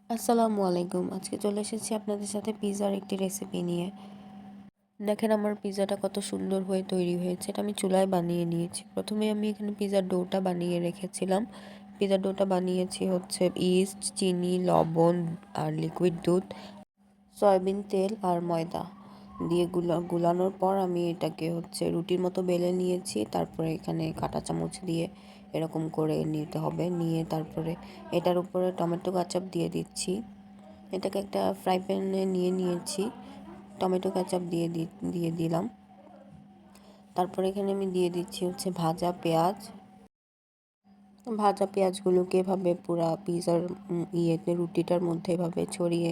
আসসালামু আলাইকুম। আজকে চলে এসেছি আপনাদের সাথে পিৎজার একটি রেসিপি নিয়ে। দেখেন আমার পিৎজাটা কত সুন্দর হয়ে তৈরি হয়েছে। এটা আমি চুলায় বানিয়ে নিয়েছি। প্রথমে আমি এখানে পিৎজার ডোটা বানিয়ে রেখেছিলাম। পিৎজার ডোটা বানিয়েছি হচ্ছে ইস্ট, চিনি, লবণ আর লিকুইড দুধ, সয়াবিন তেল আর ময়দা দিয়ে গুলানোর পর আমি এটাকে হচ্ছে রুটির মতো বেলে নিয়েছি। তারপরে এখানে কাঁটা চামচ দিয়ে এরকম করে নিতে হবে। নিয়ে তারপরে এটার উপরে টমেটো কেচাপ দিয়ে দিচ্ছি। এটাকে একটা ফ্রাই প্যানে নিয়েছি। টমেটো কেচাপ দিয়ে দিলাম। তারপরে এখানে আমি দিয়ে দিচ্ছি হচ্ছে ভাজা পেঁয়াজ। ভাজা পেঁয়াজগুলোকে এভাবে পুরা পিৎজার রুটিটার মধ্যে এভাবে ছড়িয়ে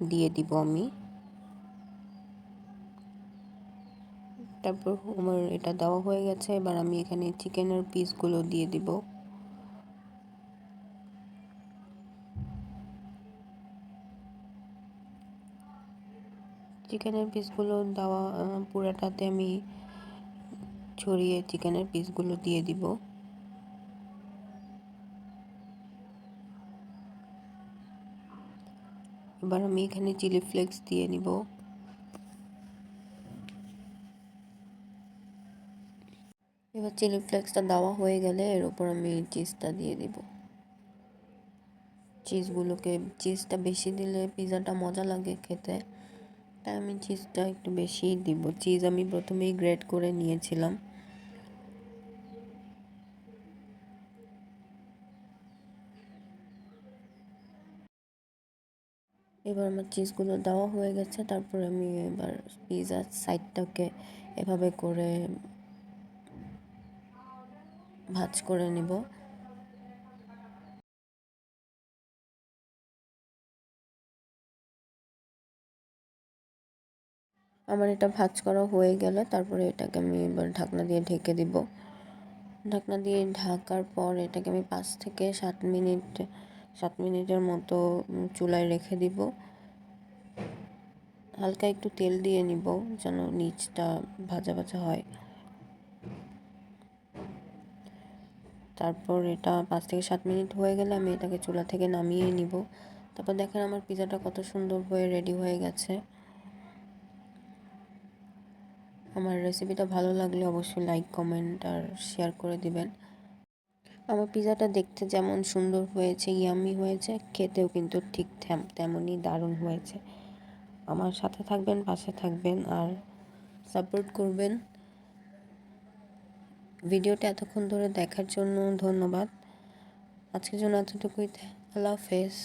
দিয়ে দিব আমি। তারপর আমার এটা দেওয়া হয়ে গেছে। এবার আমি এখানে চিকেনের পিসগুলো দিয়ে দিব। চিকেনের পিসগুলো দেওয়া পুরাটাতে আমি ছড়িয়ে চিকেনের পিসগুলো দিয়ে দিব। এবার আমি এখানে চিলি ফ্লেক্স দিয়ে নিব। এবার চিলি ফ্লেক্সটা দেওয়া হয়ে গেলে এর উপর আমি চিজটা দিয়ে দিব। চিজটা বেশি দিলে পিৎজাটা মজা লাগে খেতে, তাই আমি চিজটা একটু বেশিই দিব। চিজ আমি প্রথমেই গ্রেট করে নিয়েছিলাম। এবার আমার চিজগুলো দেওয়া হয়ে গেছে। তারপরে আমি এবার পিৎজার সাইডটাকে এভাবে করে ভাঁজ করে নেব। আমার এটা ভাঁজ করা হয়ে গেলে তারপরে এটাকে আমি এবার ঢাকনা দিয়ে ঢেকে দিব। ঢাকনা দিয়ে ঢাকার পর এটাকে আমি 5 থেকে 7 মিনিটের মতো চুলায় রেখে দিব। হালকা একটু তেল দিয়ে নিব যেন নিচটা ভাজা ভাজা হয়। তারপর এটা 5 থেকে 7 মিনিট হয়ে গেলে আমি এটাকে চুলা থেকে নামিয়ে নিব। তারপর দেখেন আমার পিৎজাটা কত সুন্দর হয়ে রেডি হয়ে গেছে। আমার রেসিপিটা ভালো লাগলে অবশ্যই লাইক, কমেন্ট আর শেয়ার করে দিবেন। আমার পিৎজাটা দেখতে যেমন সুন্দর হয়েছে, ইয়াম্মি হয়েছে, খেতেও কিন্তু ঠিক তেমনই দারুণ হয়েছে। আমার সাথে থাকবেন, পাশে থাকবেন আর সাপোর্ট করবেন। ভিডিওটা এতক্ষণ ধরে দেখার জন্য ধন্যবাদ। আজকের জন্য এতটুকুই। আল্লাহ হাফেজ।